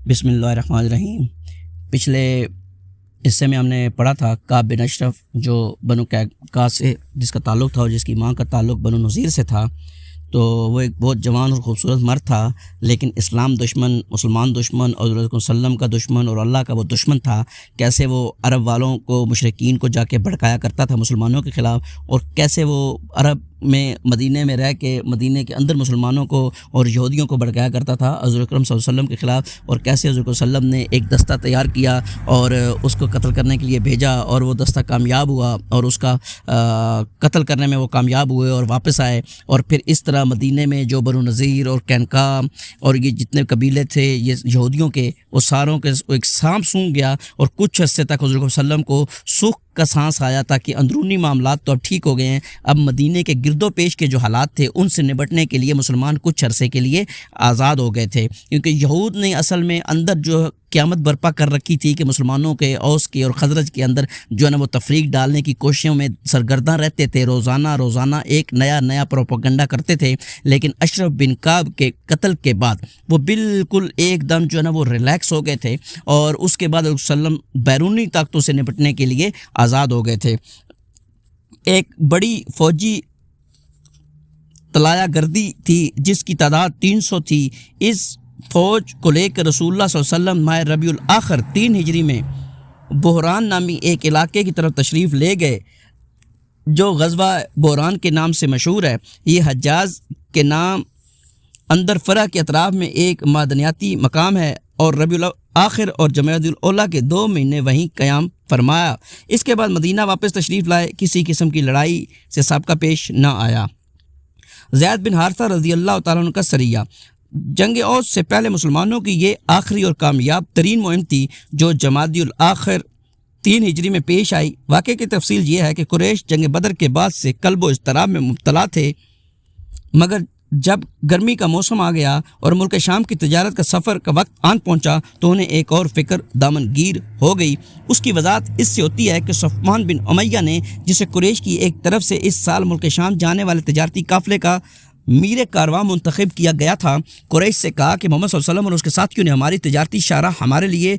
بسم اللہ الرحمن الرحیم۔ پچھلے حصے میں ہم نے پڑھا تھا کعب بن اشرف جو بنو قینقاع سے جس کا تعلق تھا اور جس کی ماں کا تعلق بنو نذیر سے تھا، تو وہ ایک بہت جوان اور خوبصورت مرد تھا، لیکن اسلام دشمن، مسلمان دشمن اور رسول اللہ صلی اللہ علیہ وسلم کا دشمن اور اللہ کا وہ دشمن تھا۔ کیسے وہ عرب والوں کو، مشرکین کو جا کے بھڑکایا کرتا تھا مسلمانوں کے خلاف، اور کیسے وہ عرب میں مدینے میں رہ کے مدینے کے اندر مسلمانوں کو اور یہودیوں کو بھڑکایا کرتا تھا حضور اکرم صلی اللہ علیہ وسلم کے خلاف، اور کیسے حضور صلی اللہ علیہ وسلم نے ایک دستہ تیار کیا اور اس کو قتل کرنے کے لیے بھیجا، اور وہ دستہ کامیاب ہوا اور اس کا قتل کرنے میں وہ کامیاب ہوئے اور واپس آئے، اور پھر اس طرح مدینے میں جو بنو نذیر اور قینقاع اور یہ جتنے قبیلے تھے یہ یہودیوں کے، وہ ساروں کے ایک سانپ سونگھ گیا، اور کچھ عرصے تک حضور صلی اللہ علیہ وسلم کو سکھ کا سانس آیا تھا کہ اندرونی معاملات تو اب ٹھیک ہو گئے ہیں، اب مدینے کے گرد و پیش کے جو حالات تھے ان سے نبٹنے کے لیے مسلمان کچھ عرصے کے لیے آزاد ہو گئے تھے، کیونکہ یہود نے اصل میں اندر جو قیامت برپا کر رکھی تھی کہ مسلمانوں کے، اوس کے اور خزرج کے اندر جو ہے نا وہ تفریق ڈالنے کی کوششوں میں سرگرداں رہتے تھے، روزانہ ایک نیا پروپیگنڈا کرتے تھے، لیکن اشرف بن کعب کے قتل کے بعد وہ بالکل ایک دم جو ہے نا وہ ریلیکس ہو گئے تھے، اور اس کے بعد علیہ وسلم بیرونی طاقتوں سے نپٹنے کے لیے آزاد ہو گئے تھے۔ ایک بڑی فوجی طلایہ گردی تھی جس کی تعداد 300 تھی، اس فوج کو لے کر رسول اللہ صلی اللہ علیہ وسلم ماہ ربیع الاخر 3 ہجری میں بحران نامی ایک علاقے کی طرف تشریف لے گئے جو غزوہ بحران کے نام سے مشہور ہے۔ یہ حجاز کے نام اندر فرح کے اطراف میں ایک معدنیاتی مقام ہے، اور ربیع الاخر اور جمادی الاولیٰ کے 2 مہینے وہیں قیام فرمایا۔ اس کے بعد مدینہ واپس تشریف لائے، کسی قسم کی لڑائی سے سابقہ پیش نہ آیا۔ زید بن حارثہ رضی اللہ تعالیٰ عنہ کا سریہ، جنگ اوس سے پہلے مسلمانوں کی یہ آخری اور کامیاب ترین مہم تھی جو جمادی الاخر 3 ہجری میں پیش آئی۔ واقعے کی تفصیل یہ ہے کہ قریش جنگ بدر کے بعد سے قلب و اضطراب میں مبتلا تھے، مگر جب گرمی کا موسم آ گیا اور ملک شام کی تجارت کا سفر کا وقت آن پہنچا تو انہیں ایک اور فکر دامن گیر ہو گئی۔ اس کی وضاحت اس سے ہوتی ہے کہ صفوان بن امیہ نے، جسے قریش کی ایک طرف سے اس سال ملک شام جانے والے تجارتی قافلے کا میر کارواں منتخب کیا گیا تھا، قریش سے کہا کہ محمد صلی اللہ علیہ وسلم اور اس کے ساتھیوں نے ہماری تجارتی شاہراہ ہمارے لیے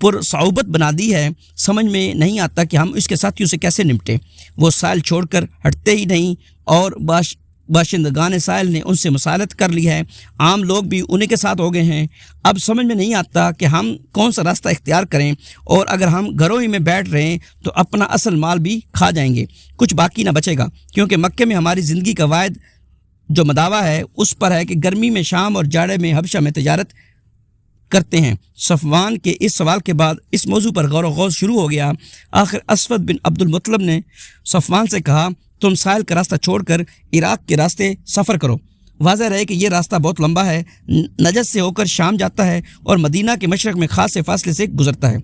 پرصعوبت بنا دی ہے، سمجھ میں نہیں آتا کہ ہم اس کے ساتھیوں سے کیسے نمٹیں۔ وہ ساحل چھوڑ کر ہٹتے ہی نہیں، اور باشندگان ساحل نے ان سے مسالت کر لی ہے، عام لوگ بھی انہیں کے ساتھ ہو گئے ہیں۔ اب سمجھ میں نہیں آتا کہ ہم کون سا راستہ اختیار کریں، اور اگر ہم گھروں ہی میں بیٹھ رہے ہیں تو اپنا اصل مال بھی کھا جائیں گے، کچھ باقی نہ بچے گا، کیونکہ مکے میں ہماری زندگی کا واحد جو مداوع ہے اس پر ہے کہ گرمی میں شام اور جاڑے میں حبشہ میں تجارت کرتے ہیں۔ صفوان کے اس سوال کے بعد اس موضوع پر غور و خوض شروع ہو گیا۔ آخر اسود بن عبد المطلب نے صفوان سے کہا، تم ساحل کا راستہ چھوڑ کر عراق کے راستے سفر کرو۔ واضح رہے کہ یہ راستہ بہت لمبا ہے، نجد سے ہو کر شام جاتا ہے اور مدینہ کے مشرق میں خاصے فاصلے سے گزرتا ہے۔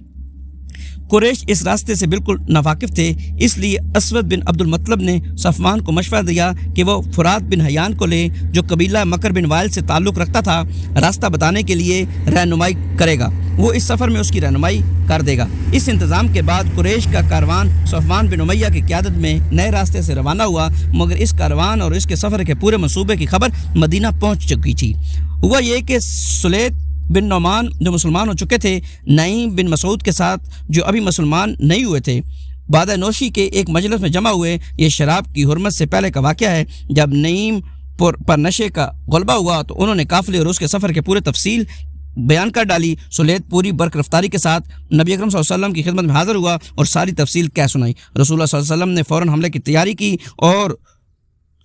قریش اس راستے سے بالکل ناواقف تھے، اس لیے اسود بن عبد المطلب نے صفوان کو مشورہ دیا کہ وہ فرات بن حیان کو لے جو قبیلہ مکر بن وائل سے تعلق رکھتا تھا، راستہ بتانے کے لیے رہنمائی کرے گا، وہ اس سفر میں اس کی رہنمائی کر دے گا۔ اس انتظام کے بعد قریش کا کاروان صفوان بن امیہ کی قیادت میں نئے راستے سے روانہ ہوا، مگر اس کاروان اور اس کے سفر کے پورے منصوبے کی خبر مدینہ پہنچ چکی تھی۔ ہوا یہ کہ سلیط بن نعمان جو مسلمان ہو چکے تھے، نعیم بن مسعود کے ساتھ جو ابھی مسلمان نہیں ہوئے تھے، بعد نوشی کے ایک مجلس میں جمع ہوئے۔ یہ شراب کی حرمت سے پہلے کا واقعہ ہے۔ جب نعیم پر نشے کا غلبہ ہوا تو انہوں نے قافلے اور اس کے سفر کے پورے تفصیل بیان کر ڈالی۔ سلیط پوری برق رفتاری کے ساتھ نبی اکرم صلی اللہ علیہ وسلم کی خدمت میں حاضر ہوا اور ساری تفصیل کہہ سنائی۔ رسول اللہ صلی اللہ علیہ وسلم نے فوراً حملے کی تیاری کی اور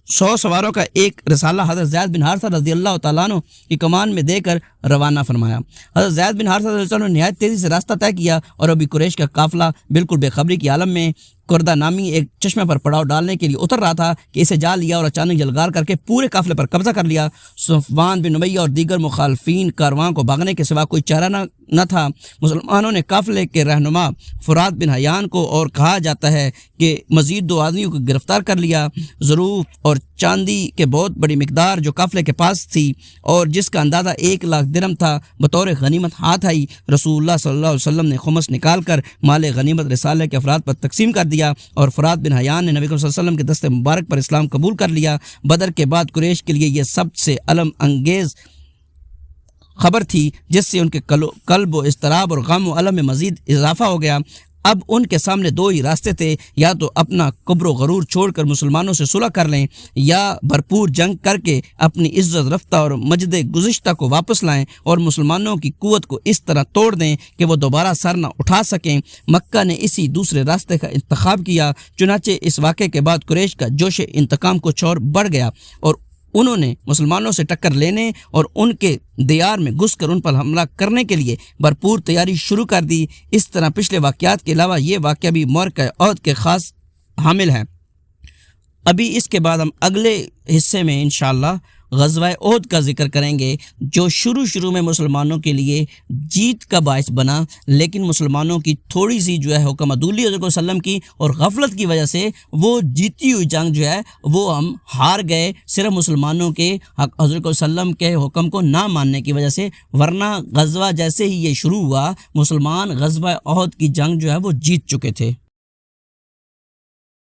100 سواروں کا ایک رسالہ حضرت زید بن حارثہ رضی اللہ تعالیٰ عنہ کی کمان میں دے کر روانہ فرمایا۔ حضرت زید بن حارثہ رضی اللہ عنہ نے نہایت تیزی سے راستہ طے کیا، اور ابھی قریش کا قافلہ بالکل بے خبری کی عالم میں کردہ نامی ایک چشمے پر پڑاؤ ڈالنے کے لیے اتر رہا تھا کہ اسے جا لیا اور اچانک جلگار کر کے پورے قافلے پر قبضہ کر لیا۔ صفوان بن امیہ اور دیگر مخالفین کارواں کو بھاگنے کے سوا کوئی چارہ نہ تھا۔ مسلمانوں نے قافلے کے رہنما فرات بن حیان کو، اور کہا جاتا ہے کہ مزید 2 آدمیوں کو گرفتار کر لیا۔ ظروف اور چاندی کے بہت بڑی مقدار جو قافلے کے پاس تھی اور جس کا اندازہ 1 لاکھ درہم تھا، بطور غنیمت ہاتھ آئی۔ رسول اللہ صلی اللہ علیہ وسلم نے خمس نکال کر مال غنیمت رسالے کے افراد پر تقسیم کر دیا، اور فرات بن حیان نے نبی صلی اللہ علیہ وسلم کے دست مبارک پر اسلام قبول کر لیا۔ بدر کے بعد قریش کے لیے یہ سب سے علم انگیز خبر تھی جس سے ان کے قلب و اضطراب اور غم و الم میں مزید اضافہ ہو گیا۔ اب ان کے سامنے دو ہی راستے تھے، یا تو اپنا کبر و غرور چھوڑ کر مسلمانوں سے صلح کر لیں، یا بھرپور جنگ کر کے اپنی عزت رفتہ اور مجد گزشتہ کو واپس لائیں اور مسلمانوں کی قوت کو اس طرح توڑ دیں کہ وہ دوبارہ سر نہ اٹھا سکیں۔ مکہ نے اسی دوسرے راستے کا انتخاب کیا۔ چنانچہ اس واقعے کے بعد قریش کا جوش انتقام کچھ اور بڑھ گیا اور انہوں نے مسلمانوں سے ٹکر لینے اور ان کے دیار میں گھس کر ان پر حملہ کرنے کے لیے بھرپور تیاری شروع کر دی۔ اس طرح پچھلے واقعات کے علاوہ یہ واقعہ بھی معرکہ احد کے خاص حامل ہے۔ ابھی اس کے بعد ہم اگلے حصے میں انشاءاللہ غزوہ احد کا ذکر کریں گے، جو شروع میں مسلمانوں کے لیے جیت کا باعث بنا، لیکن مسلمانوں کی تھوڑی سی جو ہے حکم عدولی حضرت صلی اللہ علیہ وسلم کی اور غفلت کی وجہ سے وہ جیتی ہوئی جنگ جو ہے وہ ہم ہار گئے، صرف مسلمانوں کے حضرت صلی اللہ علیہ وسلم کے حکم کو نہ ماننے کی وجہ سے۔ ورنہ غزوہ جیسے ہی یہ شروع ہوا، مسلمان غزوہ احد کی جنگ جو ہے وہ جیت چکے تھے۔